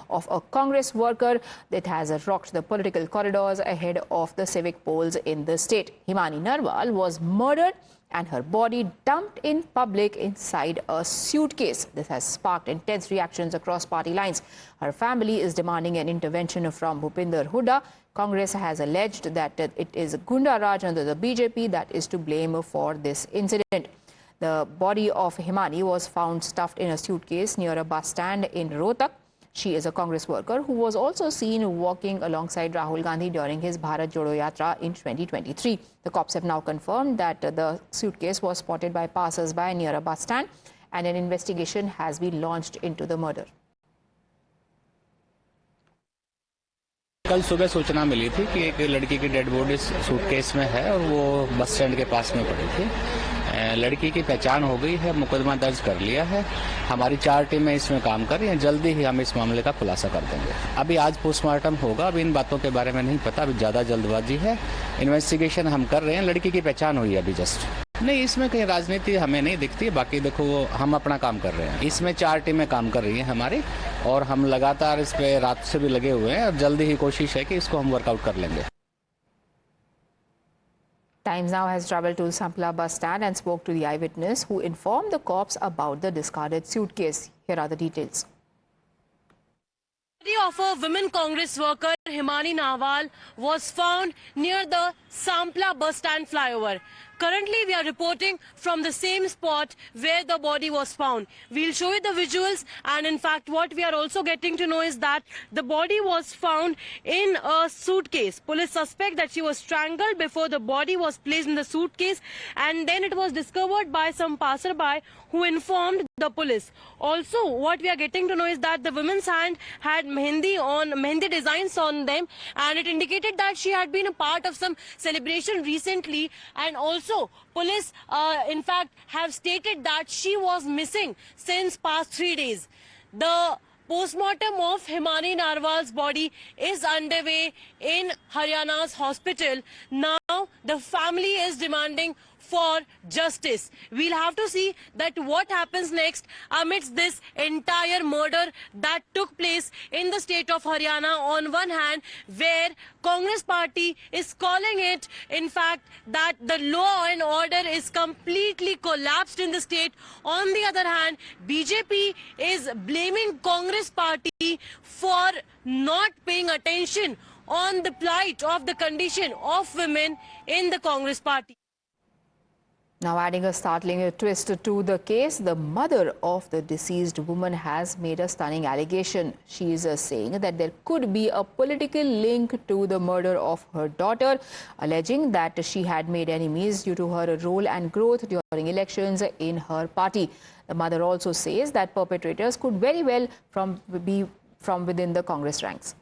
of a Congress worker that has rocked the political corridors ahead of the civic polls in the state. Himani Narwal was murdered and her body dumped in public inside a suitcase. This has sparked intense reactions across party lines. Her family is demanding an intervention from Bhupinder Hooda. Congress has alleged that it is Gunda Raj under the BJP that is to blame for this incident. The body of Himani was found stuffed in a suitcase near a bus stand in Rohtak. She is a Congress worker who was also seen walking alongside Rahul Gandhi during his Bharat Jodo Yatra in 2023. The cops have now confirmed that the suitcase was spotted by passers-by near a bus stand and an investigation has been launched into the murder. कल सुबह सूचना मिली थी कि एक लड़की की dead body suitcase में है और वो बस स्टैंड के पास में पड़ी थी। लड़की की पहचान हो गई है, मुकदमा दर्ज कर लिया है। हमारी 4 टीमें इसमें काम कर रही हैं। जल्दी ही हम इस मामले का खुलासा कर देंगे। अभी आज पोस्टमार्टम होगा, अभी इन बातों के बारे में नहीं पता, अभी ज्यादा जल्दबाजी है। इन्वेस्टिगेशन हम कर रहे हैं। लड़की की पहचान हुई है अभी जस्ट। नहीं, इसमें कहीं राजनीति हमें नहीं दिखती। बाकी देखो, हम अपना काम कर रहे हैं। इसमें 4 टीमें काम कर रही हैं हमारी और हम लगातार इस पे रात से भी लगे हुए हैं और जल्दी ही कोशिश है कि इसको हम वर्कआउट कर लेंगे। Times now has travelled to Sampla bus stand and spoke to the eyewitness who informed the cops about the discarded suitcase. Here are the details. The body of a women Congress worker, Himani Narwal, was found near the Sampla bus stand flyover. Currently, we are reporting from the same spot where the body was found. We'll show you the visuals, and in fact, what we are also getting to know is that the body was found in a suitcase. Police suspect that she was strangled before the body was placed in the suitcase, and then it was discovered by some passerby who informed the police. Also, what we are getting to know is that the woman's hand had mehendi designs on them, and it indicated that she had been a part of some celebration recently, and also police in fact have stated that she was missing since past 3 days. The postmortem of Himani Narwal's body is underway in Haryana's hospital. Now the family is demanding for justice. We'll have to see that what happens next amidst this entire murder that took place in the state of Haryana. On one hand, where Congress party is calling it, in fact, that the law and order is completely collapsed in the state. On the other hand, BJP is blaming Congress party for not paying attention on the plight of the condition of women in the Congress party. Now, adding a startling twist to the case, the mother of the deceased woman has made a stunning allegation. She is saying that there could be a political link to the murder of her daughter, alleging that she had made enemies due to her role and growth during elections in her party. The mother also says that perpetrators could very well be from within the Congress ranks.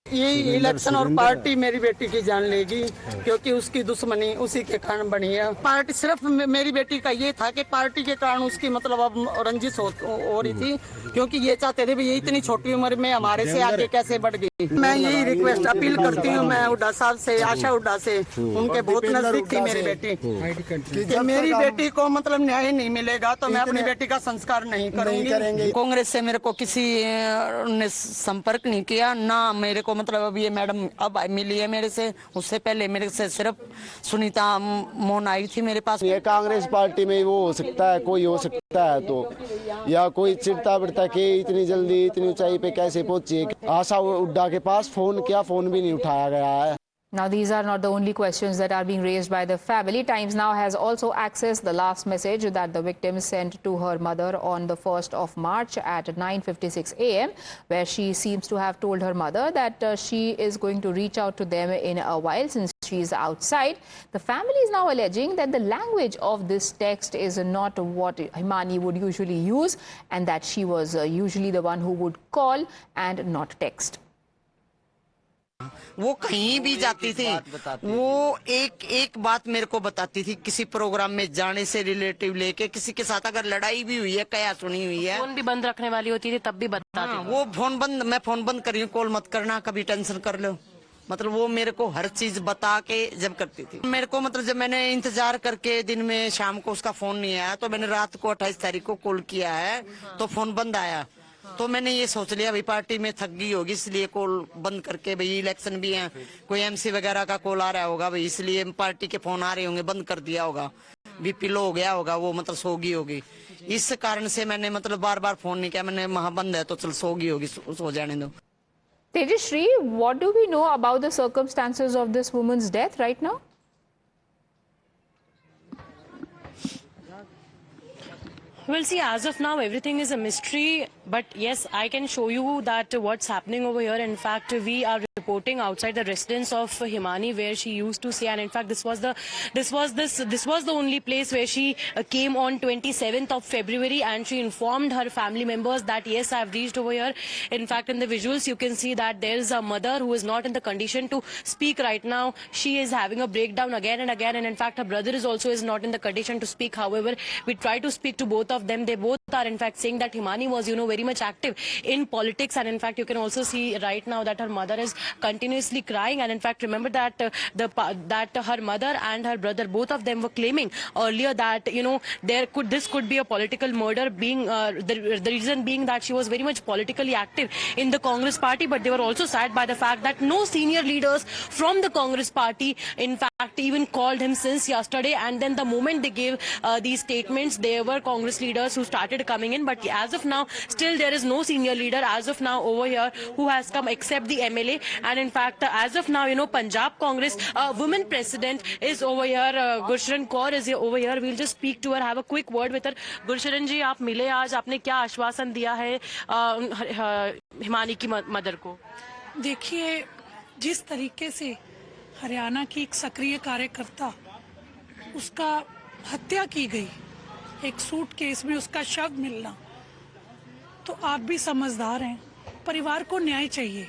ये election और party मेरी बेटी की जान लेगी, क्योंकि उसकी दुश्मनी उसी के कारण बनी है। पार्टी सिर्फ मेरी बेटी का ये था कि पार्टी के कारण उसकी मतलब अब रंजिश हो रही थी, क्योंकि ये चाहते थे ये इतनी छोटी उम्र में हमारे से आगे कैसे बढ़ गई। मैं यही रिक्वेस्ट अपील करती हूँ, मैं हुड्डा साहब से, आशा हुड्डा से, उनके बहुत नजदीक थी मेरी बेटी, कि मेरी बेटी को मतलब न्याय नहीं मिलेगा तो मैं अपनी बेटी का संस्कार नहीं करूँगी। कांग्रेस से मेरे को किसी ने संपर्क नहीं किया, ना मेरे को मतलब अब ये मैडम अब मिली है मेरे से, उससे पहले मेरे से सिर्फ सुनीता मोहन आई थी मेरे पास। ये कांग्रेस पार्टी में वो हो सकता है, कोई हो सकता है तो, या कोई चिढ़ता बिड़ता कि इतनी जल्दी इतनी ऊंचाई पे कैसे पहुंची। आशा हुड्डा के पास फोन किया, फोन भी नहीं उठाया गया है। Now, these are not the only questions that are being raised by the family. Times Now has also accessed the last message that the victim sent to her mother on the 1st of March at 9:56 a.m., where she seems to have told her mother that she is going to reach out to them in a while since she is outside. The family is now alleging that the language of this text is not what Himani would usually use, and that she was usually the one who would call and not text. वो कहीं भी जाती थी, वो एक बात मेरे को बताती थी, किसी प्रोग्राम में जाने से रिलेटिव लेके किसी के साथ अगर लड़ाई भी हुई है, क्या सुनी हुई है, फोन भी बंद रखने वाली होती थी तब भी बताती थी। वो फोन बंद, मैं फोन बंद कर रही हूँ, कॉल मत करना, कभी टेंशन कर लो, मतलब वो मेरे को हर चीज बता के जब करती थी। मेरे को मतलब जब मैंने इंतजार करके दिन में शाम को उसका फोन नहीं आया, तो मैंने रात को 28 तारीख को कॉल किया है तो फोन बंद आया। तो मैंने ये सोच लिया भाई पार्टी में थक गई होगी, इसलिए कॉल बंद करके, भाई इलेक्शन भी है, कोई एमसी वगैरह का कॉल आ रहा होगा भाई, इसलिए पार्टी के फोन आ रहे होंगे, बंद कर दिया होगा, बीपी लो हो गया होगा, वो मतलब सो गई होगी। इस कारण से मैंने मतलब बार बार फोन नहीं किया, मैंने वहां बंद है तो चल सो गई होगी, सो जाने दो। Tejashree, what do we know about the circumstances of this woman's death right now? Well, see, as of now, everything is a mystery. But yes, I can show you that what's happening over here. In fact, we are reporting outside the residence of Himani, where she used to stay, and in fact, this was the only place where she came on 27th of February, and she informed her family members that yes, I have reached over here. In fact, in the visuals, you can see that there is a mother who is not in the condition to speak right now. She is having a breakdown again and again, and in fact, her brother is also not in the condition to speak. However, we try to speak to both of them. They both are in fact saying that Himani was, very much active in politics, and in fact, you can also see right now that her mother is continuously crying. And in fact, remember that that her mother and her brother, both of them, were claiming earlier that this could be a political murder, being the reason being that she was very much politically active in the Congress party. But they were also sad by the fact that no senior leaders from the Congress party in fact even called him since yesterday. And then the moment they gave these statements, there were Congress leaders who started coming in. But as of now, still there is no senior leader as of now over here who has come except the MLA. And in fact, as of now, Punjab Congress women president is over here. Gursharan Kaur is over here. We'll just speak to her, have a quick word with her. Gursharan ji, आप मिले आज, आपने क्या आश्वासन दिया है हिमानी की mother को? देखिए, जिस तरीके से हरियाणा की एक सक्रिय कार्यकर्ता उसका हत्या की गई, एक सूटकेस में उसका शव मिलना, तो आप भी समझदार हैं, परिवार को न्याय चाहिए।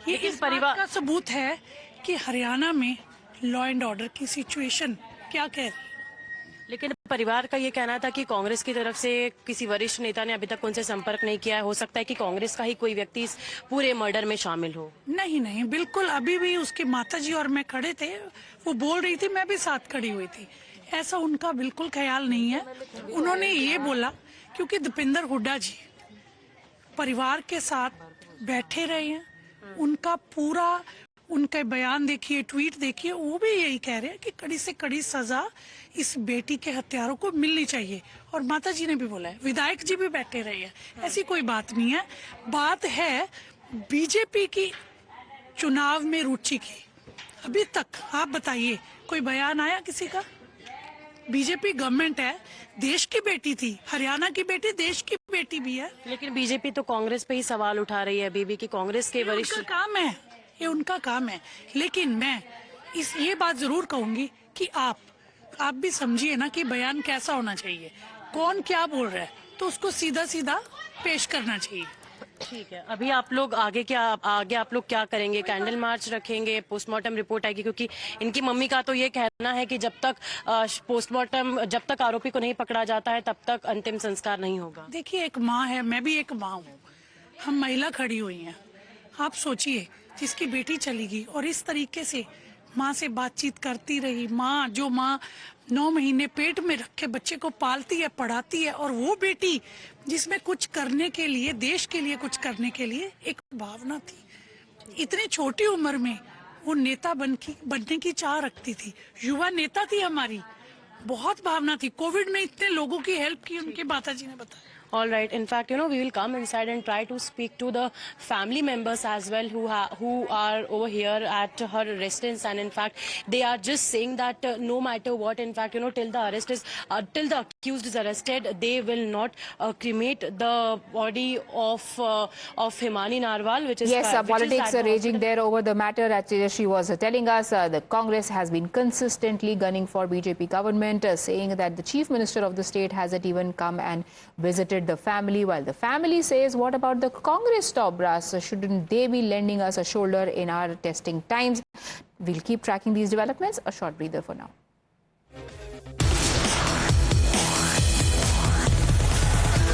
ये इस परिवार का सबूत है कि हरियाणा में लॉ एंड ऑर्डर की सिचुएशन क्या कह रही है। लेकिन परिवार का ये कहना था कि कांग्रेस की तरफ से किसी वरिष्ठ नेता ने अभी तक उनसे संपर्क नहीं किया है। हो सकता है कि कांग्रेस का ही कोई व्यक्ति इस पूरे मर्डर में शामिल हो। नहीं, बिल्कुल। अभी भी उसकी माताजी और मैं खड़े थे, वो बोल रही थी, मैं भी साथ खड़ी हुई थी। ऐसा उनका बिल्कुल ख्याल नहीं है। उन्होंने ये बोला क्योंकि दीपेंद्र हुड्डा जी परिवार के साथ बैठे रहे हैं, उनके बयान देखिए, ट्वीट देखिए, वो भी यही कह रहे हैं कि कड़ी से कड़ी सजा इस बेटी के हत्यारों को मिलनी चाहिए। और माता जी ने भी बोला है, विधायक जी भी बैठे रहे हैं। ऐसी कोई बात नहीं है। बात है बीजेपी की चुनाव में रुचि की। अभी तक आप बताइए, कोई बयान आया किसी का? बीजेपी गवर्नमेंट है, देश की बेटी थी, हरियाणा की बेटी देश की बेटी भी है। लेकिन बीजेपी तो कांग्रेस पे ही सवाल उठा रही है अभी भी कि कांग्रेस के वरिष्ठ काम है, ये उनका काम है। लेकिन मैं ये बात जरूर कहूंगी कि आप भी समझिए ना कि बयान कैसा होना चाहिए, कौन क्या बोल रहा है, तो उसको सीधा सीधा पेश करना चाहिए। ठीक है, अभी आप लोग आगे आप लोग क्या करेंगे? कैंडल मार्च रखेंगे, पोस्टमार्टम रिपोर्ट आएगी? क्योंकि इनकी मम्मी का तो ये कहना है कि जब तक आरोपी को नहीं पकड़ा जाता है तब तक अंतिम संस्कार नहीं होगा। देखिए, एक माँ है, मैं भी एक माँ हूँ, हम महिला खड़ी हुई हैं। आप सोचिए, जिसकी बेटी चली गई और इस तरीके से माँ से बातचीत करती रही, जो माँ 9 महीने पेट में रख के बच्चे को पालती है, पढ़ाती है, और वो बेटी जिसमें कुछ करने के लिए, देश के लिए कुछ करने के लिए एक भावना थी। इतनी छोटी उम्र में वो नेता बनने की चाह रखती थी, युवा नेता थी हमारी, बहुत भावना थी। कोविड में इतने लोगों की हेल्प की, उनके माताजी ने बताया। All right. In fact, we will come inside and try to speak to the family members as well who are over here at her residence. And in fact, they are just saying that no matter what, in fact, till the accused is arrested, they will not cremate the body of Himani Narwal, which is yes, politics are raging there over the matter. Actually, she was telling us the Congress has been consistently gunning for BJP government, saying that the chief minister of the state hasn't even come and visited the family, while the family says, what about the Congress top brass? Shouldn't they be lending us a shoulder in our testing times? We'll keep tracking these developments. A short breather for now.